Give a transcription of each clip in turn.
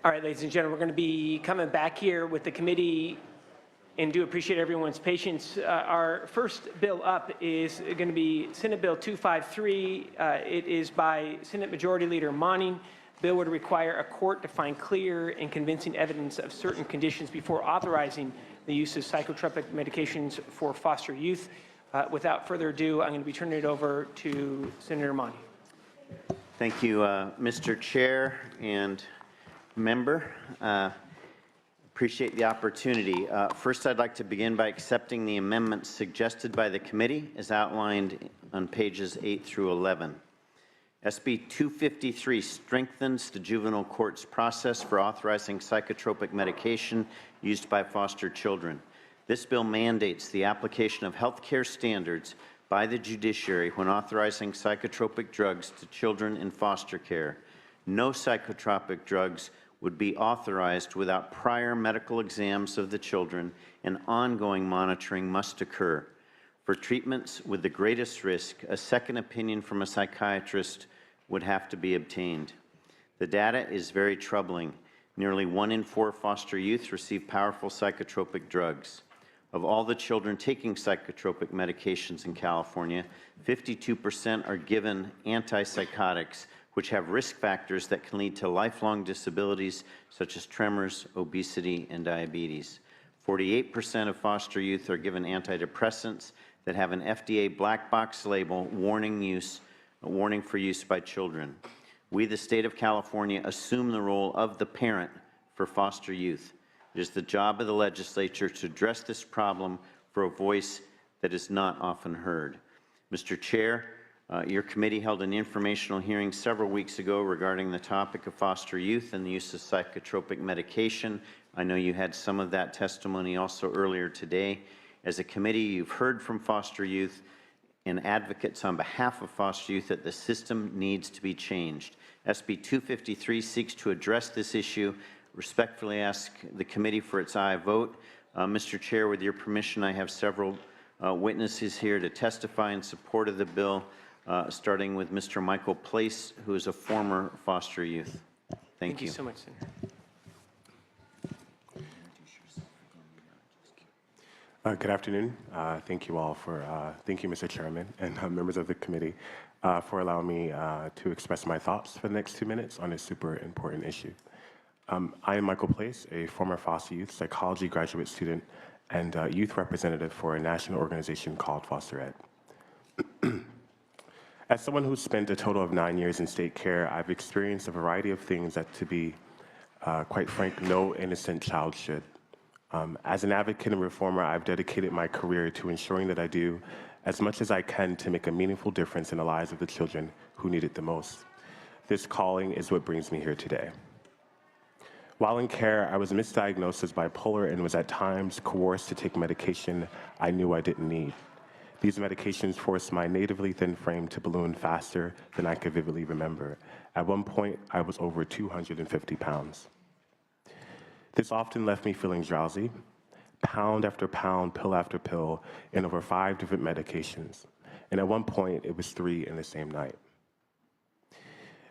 All right, ladies and gentlemen, we're going to be coming back here with the committee and do appreciate everyone's patience. Our first bill up is going to be Senate Bill 253. It is by Senate Majority Leader Monning. Bill would require a court to find clear and convincing evidence of certain conditions before authorizing the use of psychotropic medications for foster youth. Without further ado, I'm going to be turning it over to Senator Monning. Thank you, Mr. Chair and member. Appreciate the opportunity. First, I'd like to begin by accepting the amendments suggested by the committee as outlined on pages 8 through 11. SB 253 strengthens the juvenile court's process for authorizing psychotropic medication used by foster children. This bill mandates the application of health care standards by the judiciary when authorizing psychotropic drugs to children in foster care. No psychotropic drugs would be authorized without prior medical exams of the children, and ongoing monitoring must occur. For treatments with the greatest risk, a second opinion from a psychiatrist would have to be obtained. The data is very troubling. Nearly 1 in 4 foster youth receive powerful psychotropic drugs. Of all the children taking psychotropic medications in California, 52% are given antipsychotics, which have risk factors that can lead to lifelong disabilities such as tremors, obesity, and diabetes. 48% of foster youth are given antidepressants that have an FDA black box label warning for use by children. We, the state of California, assume the role of the parent for foster youth. It is the job of the legislature to address this problem for a voice that is not often heard. Mr. Chair, your committee held an informational hearing several weeks ago regarding the topic of foster youth and the use of psychotropic medication. I know you had some of that testimony also earlier today. As a committee, you've heard from foster youth and advocates on behalf of foster youth that the system needs to be changed. SB 253 seeks to address this issue. Respectfully ask the committee for its aye vote. Mr. Chair, with your permission, I have several witnesses here to testify in support of the bill. Starting with Mr. Michael Place, who is a former foster youth. Thank you. Thank you so much, Senator. Good afternoon. Thank you all for, thank you, Mr. Chairman, and members of the committee for allowing me to express my thoughts for the next 2 minutes on this super important issue. I am Michael Place, a former foster youth psychology graduate student and youth representative for a national organization called Foster Ed. As someone who's spent a total of 9 years in state care, I've experienced a variety of things that, to be quite frank, no innocent child should. As an advocate and reformer, I've dedicated my career to ensuring that I do as much as I can to make a meaningful difference in the lives of the children who need it the most. This calling is what brings me here today. While in care, I was misdiagnosed as bipolar and was at times coerced to take medication I knew I didn't need. These medications forced my natively thin frame to balloon faster than I could vividly remember. At one point, I was over 250 pounds. This often left me feeling drowsy, pound after pound, pill after pill, and over 5 different medications. And at one point, it was 3 in the same night.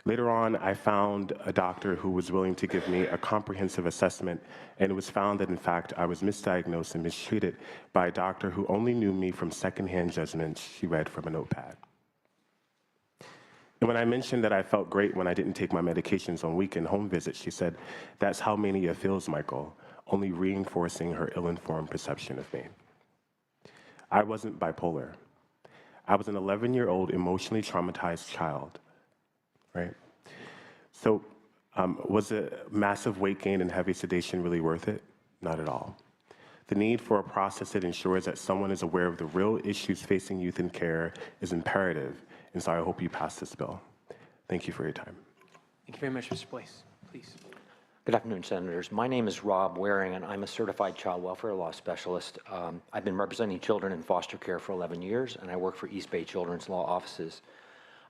Later on, I found a doctor who was willing to give me a comprehensive assessment, and it was found that, in fact, I was misdiagnosed and mistreated by a doctor who only knew me from secondhand judgments she read from a notepad. And when I mentioned that I felt great when I didn't take my medications on weekend home visits, she said, "That's how mania feels, Michael," only reinforcing her ill-informed perception of me. I wasn't bipolar. I was an 11-year-old emotionally traumatized child. Right? So was a massive weight gain and heavy sedation really worth it? Not at all. The need for a process that ensures that someone is aware of the real issues facing youth in care is imperative, and so I hope you pass this bill. Thank you for your time. Thank you very much, Mr. Place. Please. Good afternoon, Senators. My name is Rob Waring, and I'm a certified child welfare law specialist. I've been representing children in foster care for 11 years, and I work for East Bay Children's Law Offices.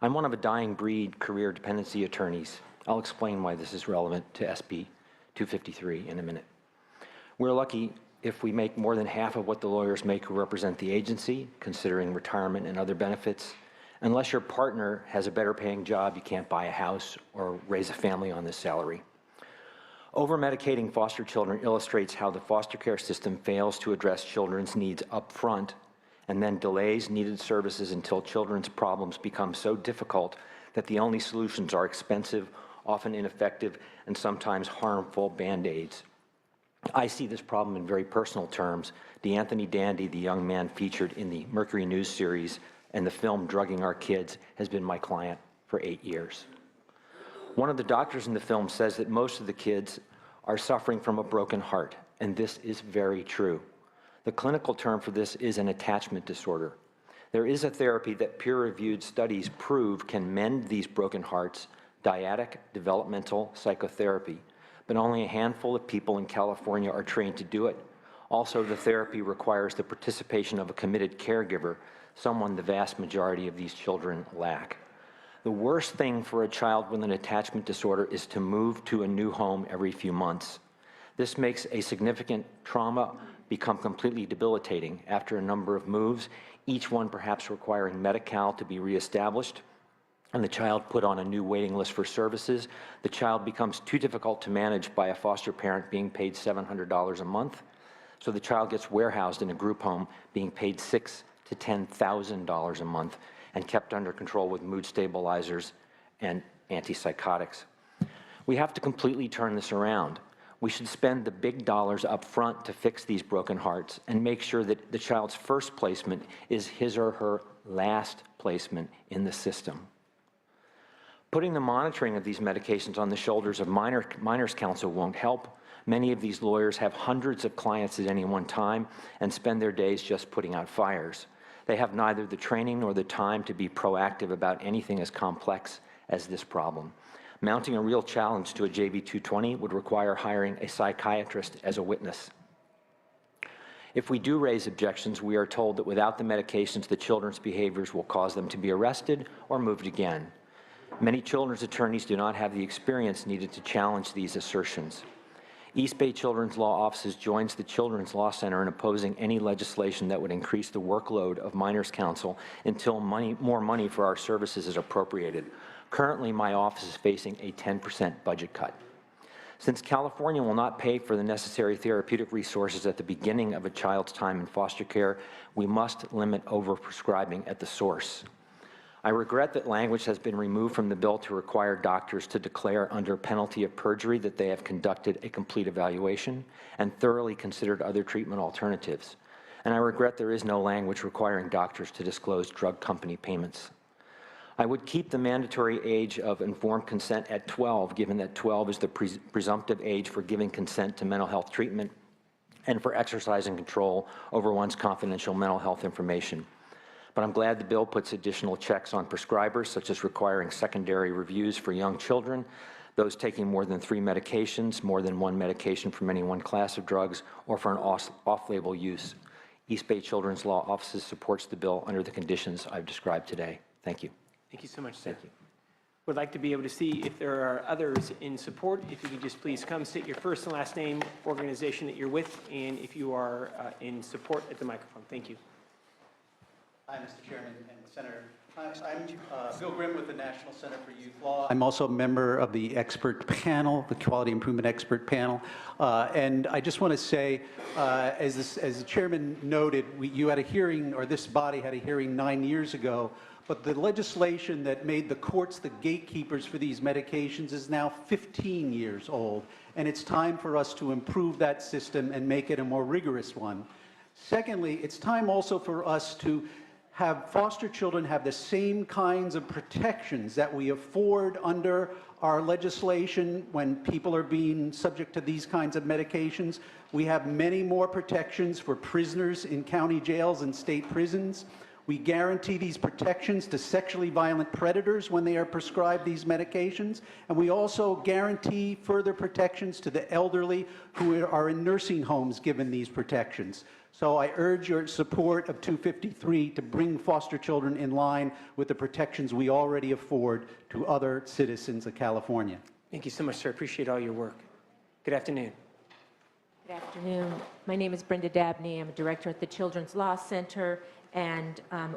I'm one of a dying breed career dependency attorneys. I'll explain why this is relevant to SB 253 in a minute. We're lucky if we make more than half of what the lawyers make who represent the agency, considering retirement and other benefits. Unless your partner has a better paying job, you can't buy a house or raise a family on this salary. Over-medicating foster children illustrates how the foster care system fails to address children's needs up front and then delays needed services until children's problems become so difficult that the only solutions are expensive, often ineffective, and sometimes harmful Band-Aids. I see this problem in very personal terms. DeAnthony Dandy, the young man featured in the Mercury News series and the film Drugging Our Kids, has been my client for 8 years. One of the doctors in the film says that most of the kids are suffering from a broken heart, and this is very true. The clinical term for this is an attachment disorder. There is a therapy that peer-reviewed studies prove can mend these broken hearts, dyadic developmental psychotherapy, but only a handful of people in California are trained to do it. Also, the therapy requires the participation of a committed caregiver, someone the vast majority of these children lack. The worst thing for a child with an attachment disorder is to move to a new home every few months. This makes a significant trauma become completely debilitating after a number of moves, each one perhaps requiring Medi-Cal to be reestablished, and the child put on a new waiting list for services. The child becomes too difficult to manage by a foster parent being paid $700 a month, so the child gets warehoused in a group home being paid $6,000 to $10,000 a month and kept under control with mood stabilizers and antipsychotics. We have to completely turn this around. We should spend the big dollars up front to fix these broken hearts and make sure that the child's first placement is his or her last placement in the system. Putting the monitoring of these medications on the shoulders of minors counsel won't help. Many of these lawyers have hundreds of clients at any one time and spend their days just putting out fires. They have neither the training nor the time to be proactive about anything as complex as this problem. Mounting a real challenge to a JB 220 would require hiring a psychiatrist as a witness. If we do raise objections, we are told that without the medications, the children's behaviors will cause them to be arrested or moved again. Many children's attorneys do not have the experience needed to challenge these assertions. East Bay Children's Law Offices joins the Children's Law Center in opposing any legislation that would increase the workload of minors counsel until more money for our services is appropriated. Currently, my office is facing a 10% budget cut. Since California will not pay for the necessary therapeutic resources at the beginning of a child's time in foster care, we must limit overprescribing at the source. I regret that language has been removed from the bill to require doctors to declare under penalty of perjury that they have conducted a complete evaluation and thoroughly considered other treatment alternatives. And I regret there is no language requiring doctors to disclose drug company payments. I would keep the mandatory age of informed consent at 12, given that 12 is the presumptive age for giving consent to mental health treatment and for exercising control over one's confidential mental health information. But I'm glad the bill puts additional checks on prescribers, such as requiring secondary reviews for young children, those taking more than 3 medications, more than 1 medication from any one class of drugs, or for an off-label use. East Bay Children's Law Offices supports the bill under the conditions I've described today. Thank you. Thank you so much, sir. Would like to be able to see if there are others in support. If you could just please come, state your first and last name, organization that you're with, and if you are in support at the microphone. Thank you. Hi, Mr. Chairman and Senator. I'm Bill Grimm with the National Center for Youth Law. I'm also a member of the expert panel, the Quality Improvement Expert Panel. And I just want to say, as the chairman noted, you had a hearing, or this body had a hearing 9 years ago, but the legislation that made the courts the gatekeepers for these medications is now 15 years old. And it's time for us to improve that system and make it a more rigorous one. Secondly, it's time also for us to have foster children have the same kinds of protections that we afford under our legislation when people are being subject to these kinds of medications. We have many more protections for prisoners in county jails and state prisons. We guarantee these protections to sexually violent predators when they are prescribed these medications. And we also guarantee further protections to the elderly who are in nursing homes given these protections. So I urge your support of 253 to bring foster children in line with the protections we already afford to other citizens of California. Thank you so much, sir. Appreciate all your work. Good afternoon. Good afternoon. My name is Brenda Dabney. I'm a director at the Children's Law Center. And I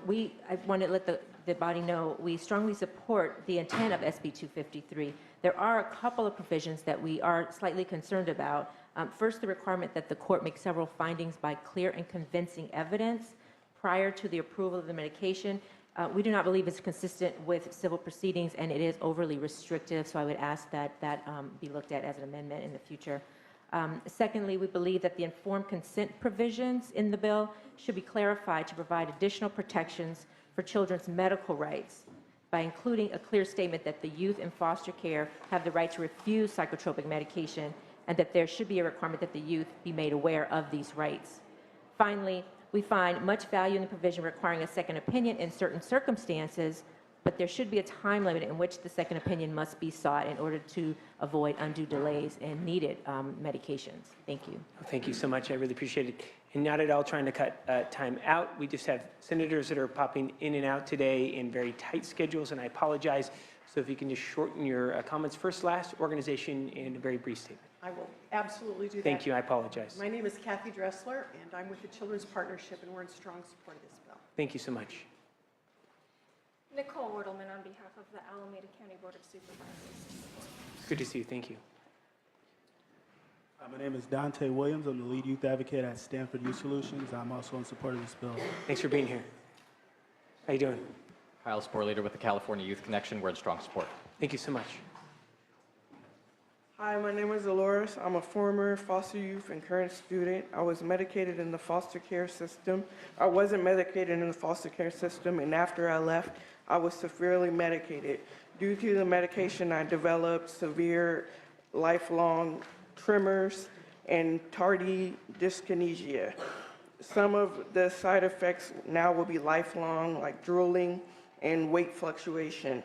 want to let the body know we strongly support the intent of SB 253. There are a couple of provisions that we are slightly concerned about. First, the requirement that the court make several findings by clear and convincing evidence prior to the approval of the medication. We do not believe it's consistent with civil proceedings, and it is overly restrictive, so I would ask that that be looked at as an amendment in the future. Secondly, we believe that the informed consent provisions in the bill should be clarified to provide additional protections for children's medical rights by including a clear statement that the youth in foster care have the right to refuse psychotropic medication, and that there should be a requirement that the youth be made aware of these rights. Finally, we find much value in the provision requiring a second opinion in certain circumstances, but there should be a time limit in which the second opinion must be sought in order to avoid undue delays in needed medications. Thank you. Thank you so much. I really appreciate it. And not at all trying to cut time out. We just have senators that are popping in and out today in very tight schedules, and I apologize. So if you can just shorten your comments, first, last, organization, and a very brief statement. I will absolutely do that. Thank you. I apologize. My name is Kathy Dressler, and I'm with the Children's Partnership, and we're in strong support of this bill. Thank you so much. Nicole Wortelman on behalf of the Alameda County Board of Supervisors. Good to see you. Thank you. My name is Dante Williams. I'm the lead youth advocate at Stanford Youth Solutions. I'm also in support of this bill. Thanks for being here. How you doing? Kyle Spore, leader with the California Youth Connection. We're in strong support. Thank you so much. Hi, my name is Dolores. I'm a former foster youth and current student. I was medicated in the foster care system. I wasn't medicated in the foster care system, and after I left, I was severely medicated. Due to the medication, I developed severe lifelong tremors and tardy dyskinesia. Some of the side effects now will be lifelong, like drooling and weight fluctuation.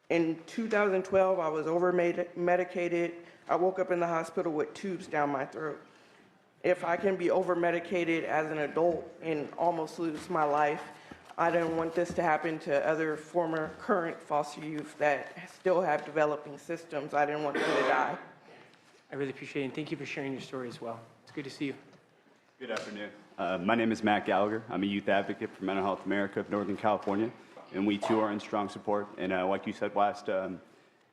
In 2012, I was over-medicated. I woke up in the hospital with tubes down my throat. If I can be over-medicated as an adult and almost lose my life, I didn't want this to happen to other former current foster youth that still have developing systems. I didn't want them to die. I really appreciate it, and thank you for sharing your story as well. It's good to see you. Good afternoon. My name is Matt Gallagher. I'm a youth advocate for Mental Health America of Northern California, and we too are in strong support. And like you said last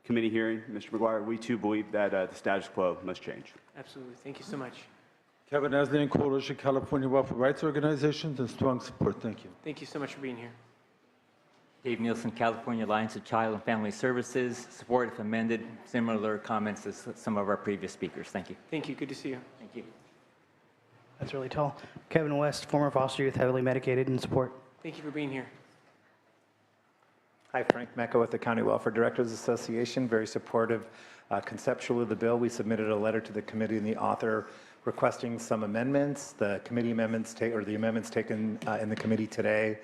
committee hearing, Mr. McGuire, we too believe that the status quo must change. Absolutely. Thank you so much. Kevin Eslian, Coalition California Welfare Rights Organizations, in strong support. Thank you. Thank you so much for being here. Dave Nielsen, California Alliance of Child and Family Services. Support if amended. Similar comments as some of our previous speakers. Thank you. Thank you. Good to see you. Thank you. That's really tall. Kevin West, former foster youth, heavily medicated, in support. Thank you for being here. Hi, Frank Mecca with the County Welfare Directors Association. Very supportive conceptually of the bill. We submitted a letter to the committee and the author requesting some amendments. The committee amendments the amendments taken in the committee today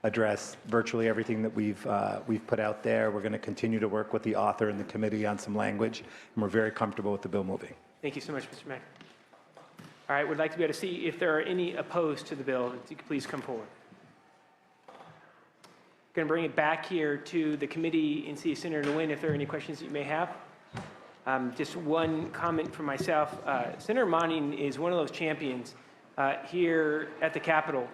address virtually everything that we've put out there. We're going to continue to work with the author and the committee on some language, and we're very comfortable with the bill moving. Thank you so much, Mr. Mack. All right, we'd like to be able to see if there are any opposed to the bill. If you could please come forward. Going to bring it back here to the committee and see Senator Nguyen if there are any questions that you may have. Just one comment from myself. Senator Manning is one of those champions here at the Capitol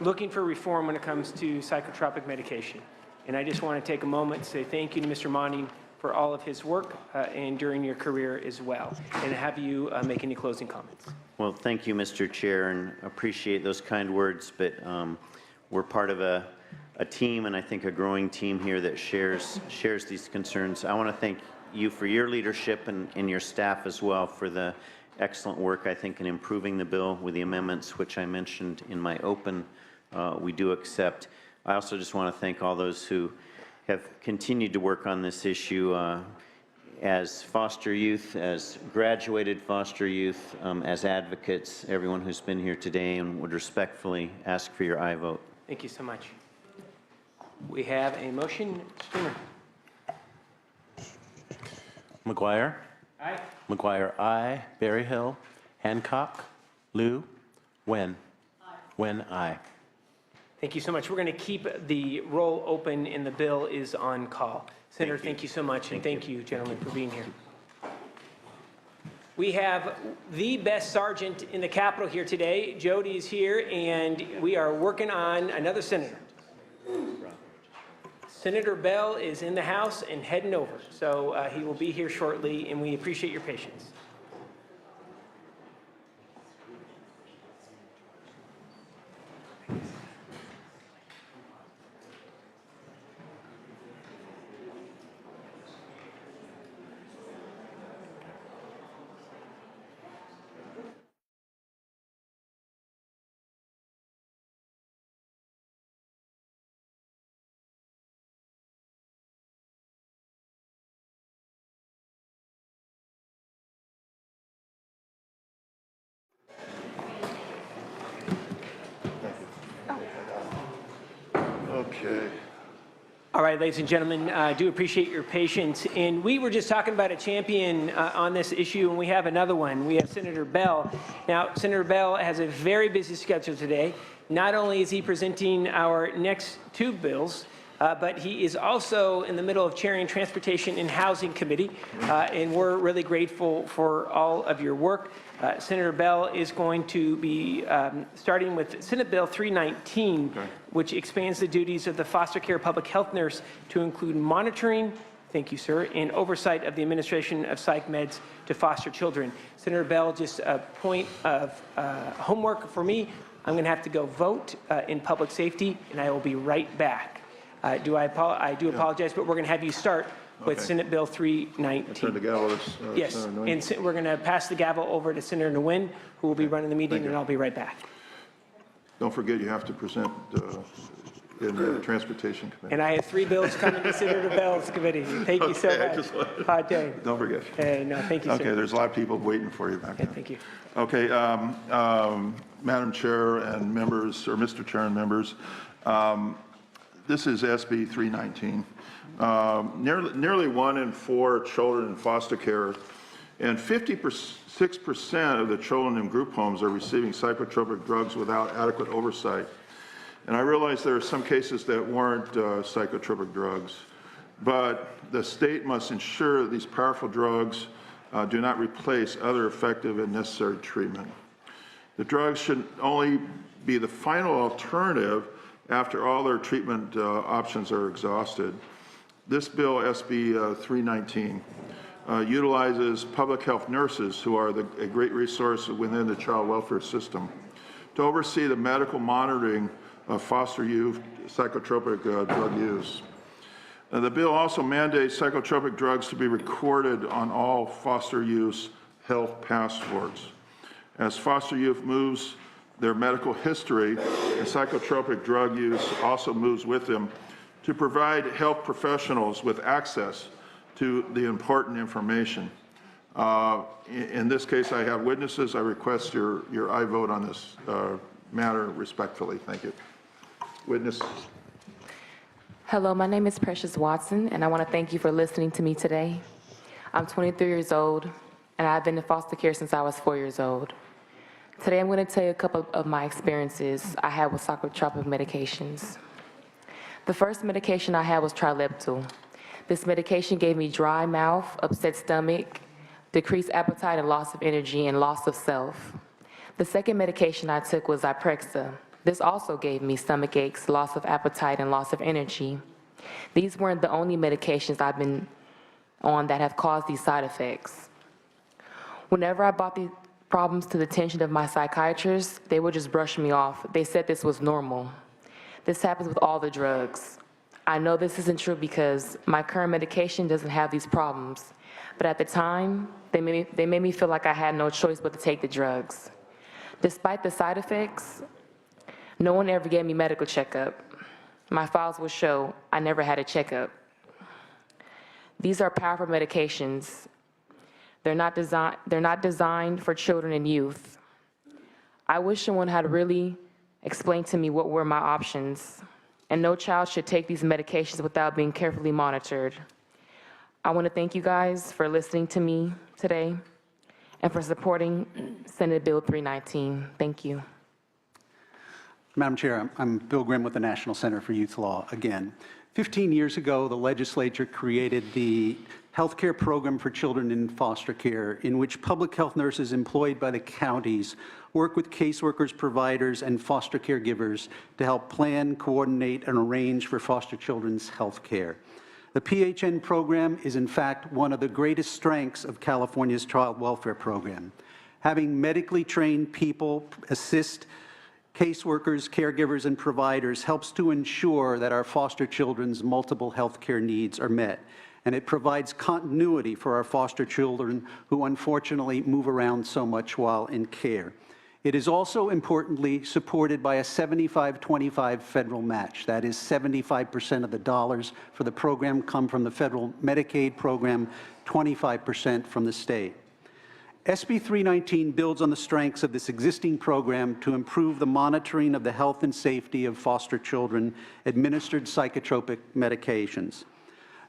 looking for reform when it comes to psychotropic medication. And I just want to take a moment to say thank you to Mr. Manning for all of his work and during your career as well. And have you make any closing comments. Well, thank you, Mr. Chair, and appreciate those kind words, but we're part of a team, and I think a growing team here that shares these concerns. I want to thank you for your leadership and your staff as well for the excellent work, I think, in improving the bill with the amendments, which I mentioned in my open, we do accept. I also just want to thank all those who have continued to work on this issue as foster youth, as graduated foster youth, as advocates, everyone who's been here today, and would respectfully ask for your aye vote. Thank you so much. We have a motion. Streamer. McGuire. Aye. McGuire, aye. Berryhill. Hancock. Liu. Nguyen. Aye. Nguyen, aye. Thank you so much. We're going to keep the roll open, and the bill is on call. Senator, thank you so much, and thank you, gentlemen, for being here. We have the best sergeant in the Capitol here today. Jody is here, and we are working on another senator. Senator Bell is in the house and heading over, so he will be here shortly, and we appreciate your patience. Okay. All right, ladies and gentlemen, I do appreciate your patience. And we were just talking about a champion on this issue, and we have another one. We have Senator Bell. Now, Senator Bell has a very busy schedule today. Not only is he presenting our next two bills, but he is also in the middle of chairing Transportation and Housing Committee, and we're really grateful for all of your work. Senator Bell is going to be starting with Senate Bill 319, which expands the duties of the foster care public health nurse to include monitoring, thank you, sir, and oversight of the administration of psych meds to foster children. Senator Bell, just a point of homework for me. I'm going to have to go vote in public safety, and I will be right back. I do apologize, but we're going to have you start with Senate Bill 319. Turn the gavel to yes, Senator Nguyen. and we're going to pass the gavel over to Senator Nguyen, who will be running the meeting, and I'll be right back. Don't forget you have to present in the Transportation Committee. And I have 3 bills coming to Senator Bell's committee. Thank you so much. Don't forget. No, thank you, sir. Okay, there's a lot of people waiting for you back there. Thank you. Okay, Madam Chair and members, or Mr. Chair and members, this is SB 319. Nearly 1 in 4 children in foster care and 56% of the children in group homes are receiving psychotropic drugs without adequate oversight. And I realize there are some cases that warrant psychotropic drugs, but the state must ensure that these powerful drugs do not replace other effective and necessary treatment. The drugs should only be the final alternative after all their treatment options are exhausted. This bill, SB 319, utilizes public health nurses, who are a great resource within the child welfare system, to oversee the medical monitoring of foster youth psychotropic drug use. The bill also mandates psychotropic drugs to be recorded on all foster youth health passports. As foster youth moves their medical history, and psychotropic drug use also moves with them, to provide health professionals with access to the important information. In this case, I have witnesses. I request your aye vote on this matter respectfully. Thank you. Witness. Hello, my name is Precious Watson, and I want to thank you for listening to me today. I'm 23 years old, and I've been in foster care since I was 4 years old. Today, I'm going to tell you a couple of my experiences I had with psychotropic medications. The first medication I had was Trileptal. This medication gave me dry mouth, upset stomach, decreased appetite and loss of energy, and loss of self. The second medication I took was Zyprexa. This also gave me stomach aches, loss of appetite, and loss of energy. These weren't the only medications I've been on that have caused these side effects. Whenever I brought these problems to the attention of my psychiatrist, they would just brush me off. They said this was normal. This happens with all the drugs. I know this isn't true because my current medication doesn't have these problems, but at the time, they made me feel like I had no choice but to take the drugs. Despite the side effects, no one ever gave me medical checkup. My files will show I never had a checkup. These are powerful medications. They're not designed for children and youth. I wish someone had really explained to me what were my options, and no child should take these medications without being carefully monitored. I want to thank you guys for listening to me today and for supporting Senate Bill 319. Thank you. Madam Chair, I'm Bill Grimm with the National Center for Youth Law again. 15 years ago, the legislature created the healthcare program for children in foster care, in which public health nurses employed by the counties work with caseworkers, providers, and foster caregivers to help plan, coordinate, and arrange for foster children's health care. The PHN program is, in fact, one of the greatest strengths of California's child welfare program. Having medically trained people assist caseworkers, caregivers, and providers helps to ensure that our foster children's multiple health care needs are met, and it provides continuity for our foster children who unfortunately move around so much while in care. It is also importantly supported by a 75-25 federal match. That is 75% of the dollars for the program come from the federal Medicaid program, 25% from the state. SB 319 builds on the strengths of this existing program to improve the monitoring of the health and safety of foster children administered psychotropic medications.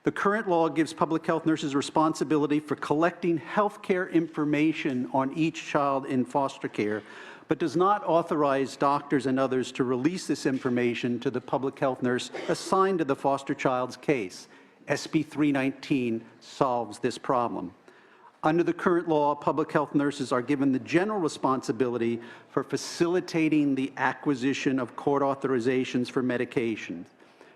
The current law gives public health nurses responsibility for collecting health care information on each child in foster care, but does not authorize doctors and others to release this information to the public health nurse assigned to the foster child's case. SB 319 solves this problem. Under the current law, public health nurses are given the general responsibility for facilitating the acquisition of court authorizations for medications.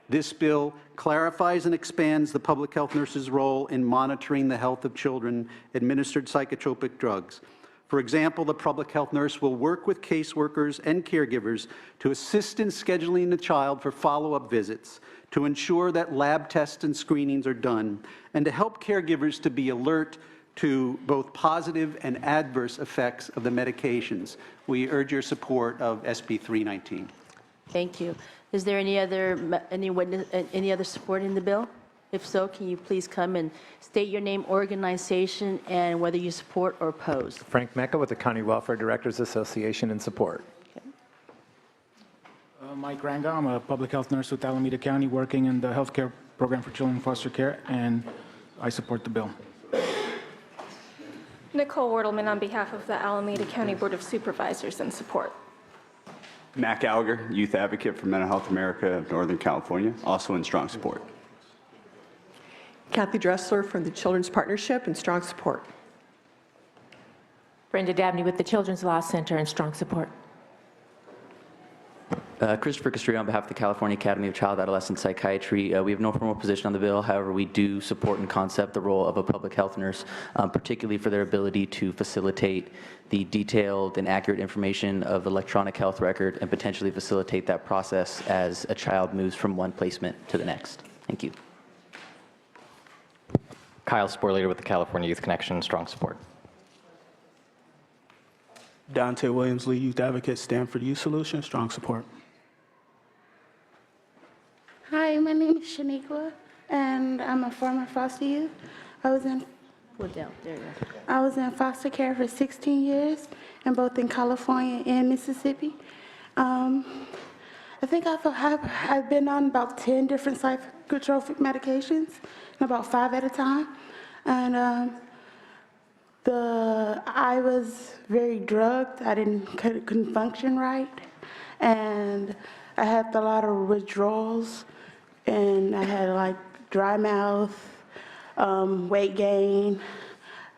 This bill clarifies and expands the public health nurse's role in monitoring the health of children administered psychotropic drugs. For example, the public health nurse will work with caseworkers and caregivers to assist in scheduling the child for follow-up visits, to ensure that lab tests and screenings are done, and to help caregivers to be alert to both positive and adverse effects of the medications. We urge your support of SB 319. Thank you. Is there any other support in the bill? If so, can you please come and state your name, organization, and whether you support or oppose? Frank Mecca with the County Welfare Directors Association in support. Okay. Mike Ranga, I'm a public health nurse with Alameda County working in the healthcare program for children in foster care, and I support the bill. Nicole Wertelman on behalf of the Alameda County Board of Supervisors in support. Matt Gallagher, Youth Advocate for Mental Health America of Northern California, also in strong support. Kathy Dressler from the Children's Partnership in strong support. Brenda Dabney with the Children's Law Center in strong support. Christopher Castrillo on behalf of the California Academy of Child Adolescent Psychiatry. We have no formal position on the bill. However, we do support in concept the role of a public health nurse, particularly for their ability to facilitate the detailed and accurate information of the electronic health record and potentially facilitate that process as a child moves from one placement to the next. Thank you. Kyle Sporleader with the California Youth Connection, strong support. Dante Williams, Lead Youth Advocate, Stanford Youth Solutions, strong support. Hi, my name is Shaniqua, and I'm a former foster youth. I was in foster care for 16 years, and both in California and Mississippi. I think I've been on about 10 different psychotropic medications, and about 5 at a time. And I was very drugged. I couldn't function right, and I had a lot of withdrawals, and I had like dry mouth, weight gain.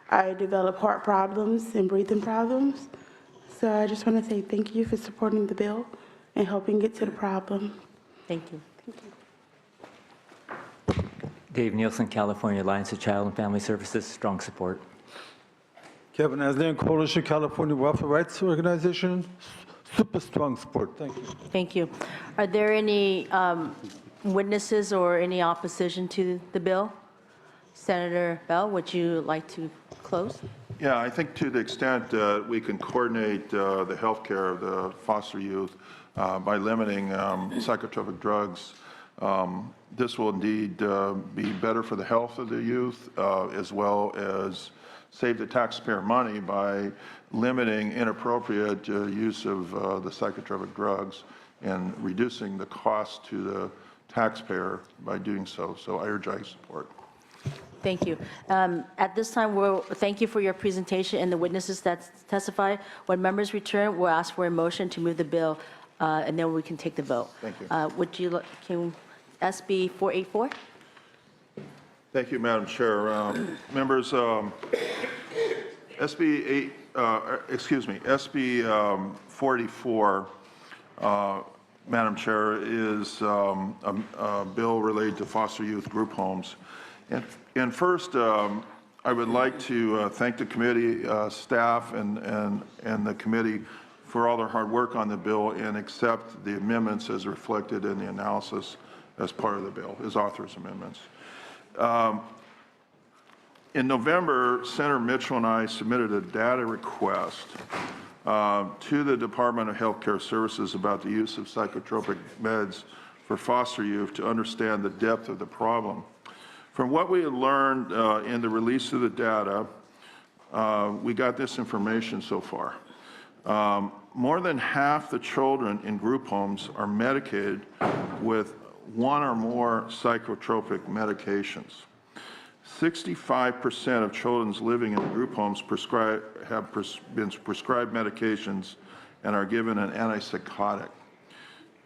I developed heart problems and breathing problems. So I just want to say thank you for supporting the bill and helping get to the problem. Thank you. Thank you. Dave Nielsen, California Alliance of Child and Family Services, strong support. Kevin Aslan, Coalition California Welfare Rights Organization, super strong support. Thank you. Thank you. Are there any witnesses or any opposition to the bill? Senator Bell, would you like to close? Yeah, I think to the extent we can coordinate the health care of the foster youth by limiting psychotropic drugs, this will indeed be better for the health of the youth as well as save the taxpayer money by limiting inappropriate use of the psychotropic drugs and reducing the cost to the taxpayer by doing so. So I urge support. Thank you. At this time, thank you for your presentation and the witnesses that testify. When members return, we'll ask for a motion to move the bill, and then we can take the vote. Thank you. Can SB 484. Thank you, Madam Chair. Members, SB 44, Madam Chair, is a bill related to foster youth group homes. And first, I would like to thank the committee staff and the committee for all their hard work on the bill and accept the amendments as reflected in the analysis as part of the bill, as author's amendments. In November, Senator Mitchell and I submitted a data request to the Department of Healthcare Services about the use of psychotropic meds for foster youth to understand the depth of the problem. From what we had learned in the release of the data, we got this information so far. More than half the children in group homes are medicated with one or more psychotropic medications. 65% of children living in group homes have been prescribed medications and are given an antipsychotic.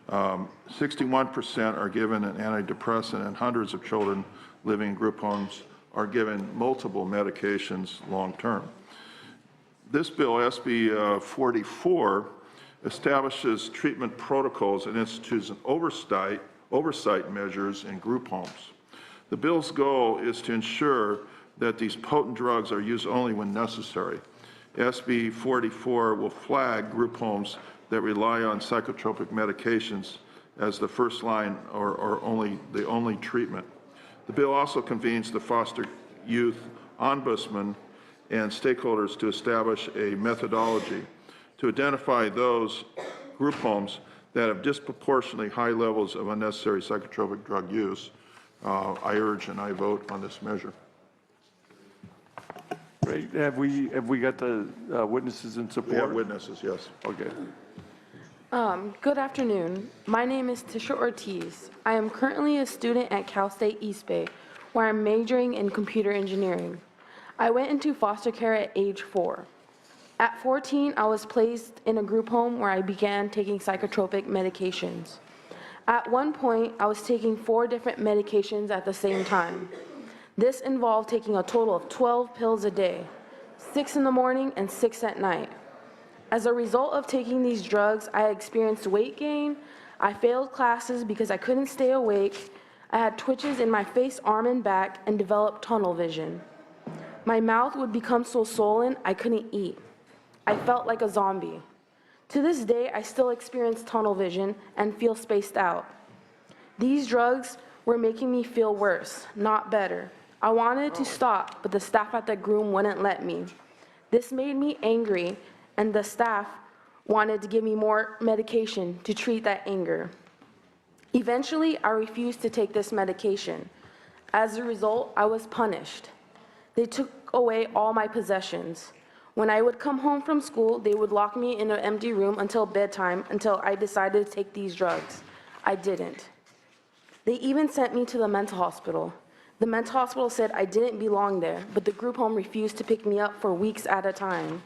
61% are given an antidepressant, and hundreds of children living in group homes are given multiple medications long term. This bill, SB 44, establishes treatment protocols and institutes oversight measures in group homes. The bill's goal is to ensure that these potent drugs are used only when necessary. SB 44 will flag group homes that rely on psychotropic medications as the first line or the only treatment. The bill also convenes the foster youth ombudsman and stakeholders to establish a methodology to identify those group homes that have disproportionately high levels of unnecessary psychotropic drug use. I urge and I vote on this measure. Great. Have we got the witnesses in support? We have witnesses, yes. Okay. Good afternoon. My name is Tisha Ortiz. I am currently a student at Cal State East Bay, where I'm majoring in computer engineering. I went into foster care at age 4. At 14, I was placed in a group home where I began taking psychotropic medications. At one point, I was taking 4 different medications at the same time. This involved taking a total of 12 pills a day, 6 in the morning and 6 at night. As a result of taking these drugs, I experienced weight gain. I failed classes because I couldn't stay awake. I had twitches in my face, arm, and back, and developed tunnel vision. My mouth would become so swollen I couldn't eat. I felt like a zombie. To this day, I still experience tunnel vision and feel spaced out. These drugs were making me feel worse, not better. I wanted to stop, but the staff at the room wouldn't let me. This made me angry, and the staff wanted to give me more medication to treat that anger. Eventually, I refused to take this medication. As a result, I was punished. They took away all my possessions. When I would come home from school, they would lock me in an empty room until bedtime until I decided to take these drugs. I didn't. They even sent me to the mental hospital. The mental hospital said I didn't belong there, but the group home refused to pick me up for weeks at a time.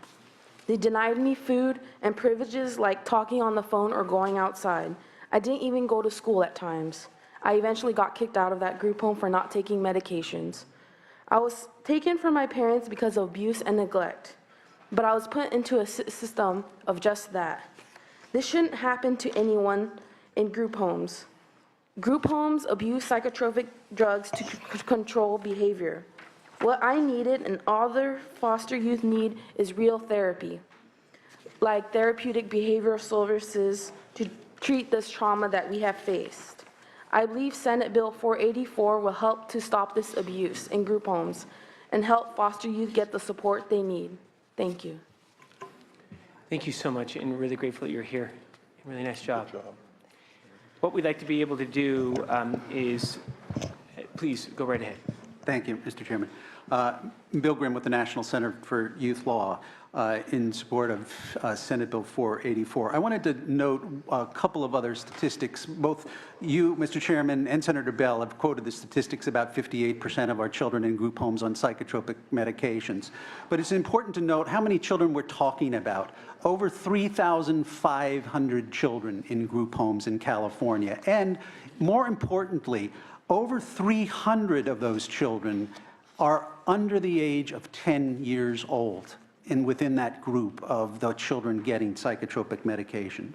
They denied me food and privileges like talking on the phone or going outside. I didn't even go to school at times. I eventually got kicked out of that group home for not taking medications. I was taken from my parents because of abuse and neglect, but I was put into a system of just that. This shouldn't happen to anyone in group homes. Group homes abuse psychotropic drugs to control behavior. What I needed and other foster youth need is real therapy, like therapeutic behavioral services to treat this trauma that we have faced. I believe Senate Bill 484 will help to stop this abuse in group homes and help foster youth get the support they need. Thank you. Thank you so much, and really grateful that you're here. Really nice job. What we'd like to be able to do is, please go right ahead. Thank you, Mr. Chairman. Bill Grimm with the National Center for Youth Law in support of Senate Bill 484. I wanted to note a couple of other statistics. Both you, Mr. Chairman, and Senator Bell have quoted the statistics about 58% of our children in group homes on psychotropic medications. But it's important to note how many children we're talking about. Over 3,500 children in group homes in California. And more importantly, over 300 of those children are under the age of 10 years old and within that group of the children getting psychotropic medication.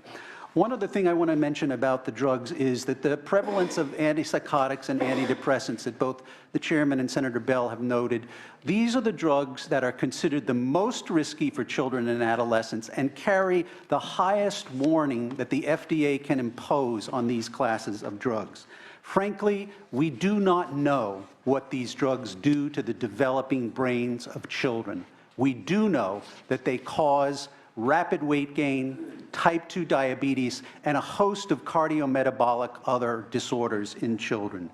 One other thing I want to mention about the drugs is that the prevalence of antipsychotics and antidepressants that both the chairman and Senator Bell have noted, these are the drugs that are considered the most risky for children and adolescents and carry the highest warning that the FDA can impose on these classes of drugs. Frankly, we do not know what these drugs do to the developing brains of children. We do know that they cause rapid weight gain, type 2 diabetes, and a host of cardiometabolic other disorders in children.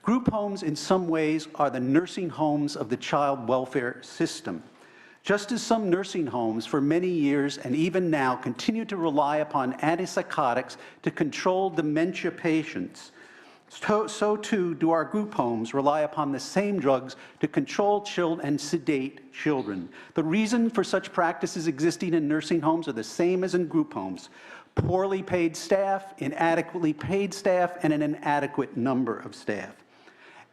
Group homes in some ways are the nursing homes of the child welfare system. Just as some nursing homes for many years and even now continue to rely upon antipsychotics to control dementia patients, so too do our group homes rely upon the same drugs to control and sedate children. The reason for such practices existing in nursing homes are the same as in group homes: poorly paid staff, inadequately paid staff, and an inadequate number of staff.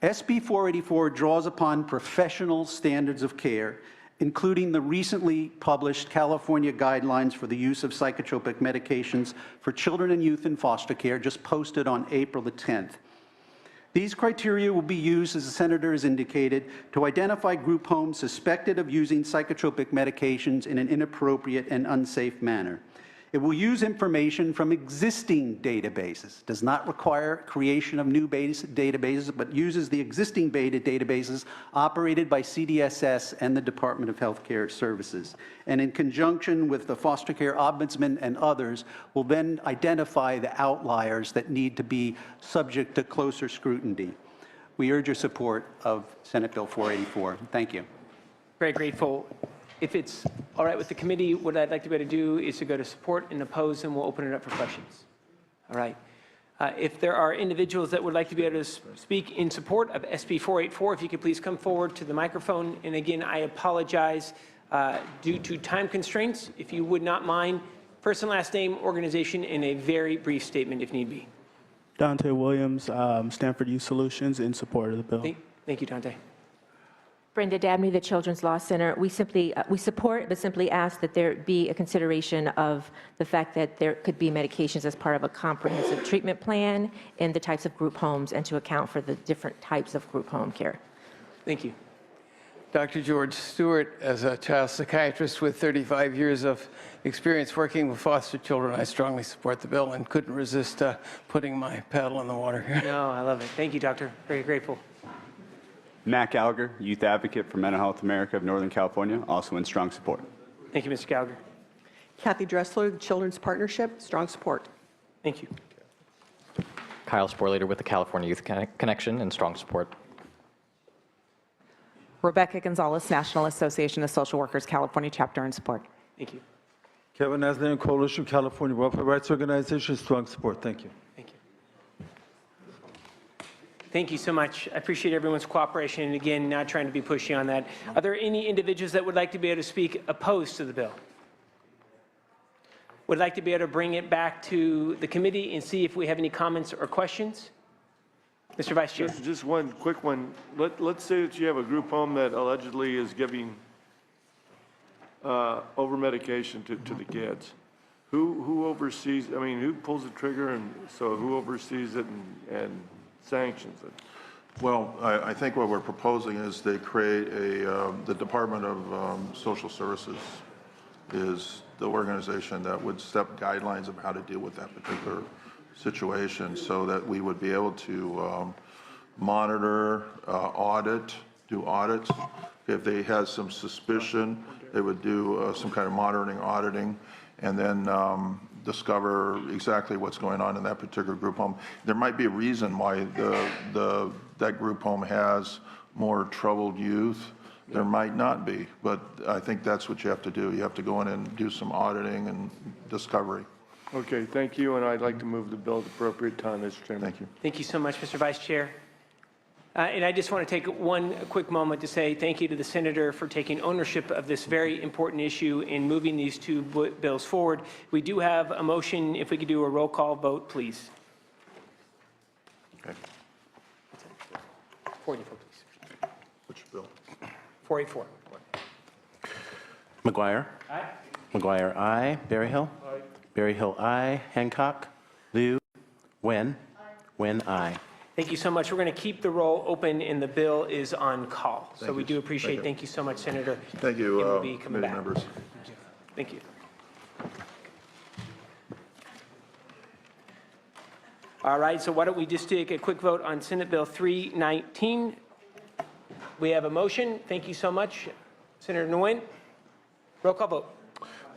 SB 484 draws upon professional standards of care, including the recently published California guidelines for the use of psychotropic medications for children and youth in foster care, just posted on April the 10th. These criteria will be used, as the Senator has indicated, to identify group homes suspected of using psychotropic medications in an inappropriate and unsafe manner. It will use information from existing databases, does not require creation of new databases, but uses the existing beta databases operated by CDSS and the Department of Health Care Services. And in conjunction with the foster care ombudsman and others, will then identify the outliers that need to be subject to closer scrutiny. We urge your support of Senate Bill 484. Thank you. Very grateful. If it's all right with the committee, what I'd like to be able to do is to go to support and oppose, and we'll open it up for questions. All right. If there are individuals that would like to be able to speak in support of SB 484, if you could please come forward to the microphone. And again, I apologize due to time constraints. If you would not mind, first and last name, organization, and a very brief statement if need be. Dante Williams, Stanford Youth Solutions, in support of the bill. Thank you, Dante. Brenda Dabney, the Children's Law Center. We support, but simply ask that there be a consideration of the fact that there could be medications as part of a comprehensive treatment plan in the types of group homes and to account for the different types of group home care. Thank you. Dr. George Stewart, as a child psychiatrist with 35 years of experience working with foster children, I strongly support the bill and couldn't resist putting my paddle in the water here. No, I love it. Thank you, doctor. Very grateful. Matt Gallagher, Youth Advocate for Mental Health America of Northern California, also in strong support. Thank you, Mr. Gallagher. Kathy Dressler, the Children's Partnership, strong support. Thank you. Kyle Sporlater with the California Youth Connection, in strong support. Rebecca Gonzalez, National Association of Social Workers, California Chapter, in support. Thank you. Kevin Aslan, Coalition California Welfare Rights Organization, strong support. Thank you. Thank you. Thank you so much. I appreciate everyone's cooperation, and again, not trying to be pushy on that. Are there any individuals that would like to be able to speak opposed to the bill? Would like to be able to bring it back to the committee and see if we have any comments or questions? Mr. Vice Chair. Just one quick one. Let's say that you have a group home that allegedly is giving over medication to the kids. Who oversees? I mean, who pulls the trigger, and so who oversees it and sanctions it? Well, I think what we're proposing is they create the Department of Social Services is the organization that would set guidelines of how to deal with that particular situation, so that we would be able to monitor, do audits. If they had some suspicion, they would do some kind of monitoring, auditing, and then discover exactly what's going on in that particular group home. There might be a reason why that group home has more troubled youth. There might not be, but I think that's what you have to do. You have to go in and do some auditing and discovery. Okay, thank you, and I'd like to move the bill at the appropriate time, Mr. Chairman. Thank you. Thank you so much, Mr. Vice Chair. And I just want to take one quick moment to say thank you to the Senator for taking ownership of this very important issue in moving these two bills forward. We do have a motion. If we could do a roll call vote, please. Okay. 484, please. Which bill? 484. McGuire. Aye. McGuire, aye. Berryhill. Aye. Berryhill, aye. Hancock. Liu. Wen. Wen, aye. Thank you so much. We're going to keep the roll open, and the bill is on call. So Thank we you. do appreciate. Thank you. Thank you so much, Senator. Thank you, It will be coming committee back. members. Thank you. All right, so why don't we just take a quick vote on Senate Bill 319? We have a motion. Thank you so much, Senator Nguyen. Roll call vote.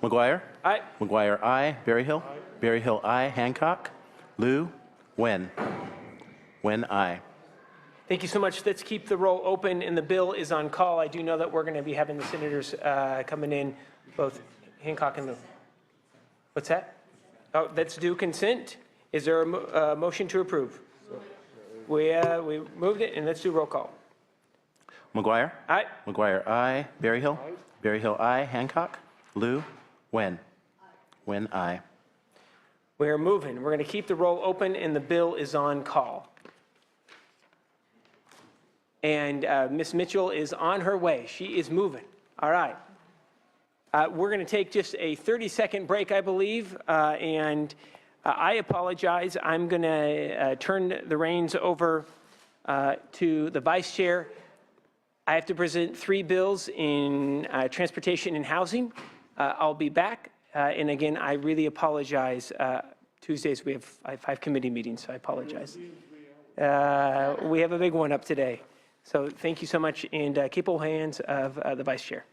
McGuire. Aye. McGuire, aye. Berryhill. Berryhill, aye. Hancock. Liu. Wen. Wen, aye. Thank you so much. Let's keep the roll open, and the bill is on call. I do know that we're going to be having the senators coming in, both Hancock and Liu. What's that? Oh, that's due consent. Is there a motion to approve? We moved it, and let's do roll call. McGuire. Aye. McGuire, aye. Berryhill. Berryhill, aye. Hancock. Liu. Wen. Wen, aye. We're moving. We're going to keep the roll open, and the bill is on call. And Ms. Mitchell is on her way. She is moving. All right. We're going to take just a 30-second break, I believe, and I apologize. I'm going to turn the reins over to the vice chair. I have to present 3 bills in transportation and housing. I'll be back. And again, I really apologize. Tuesdays, I have 5 committee meetings, so I apologize. We have a big one up today. So thank you so much, and capable hands of the vice chair.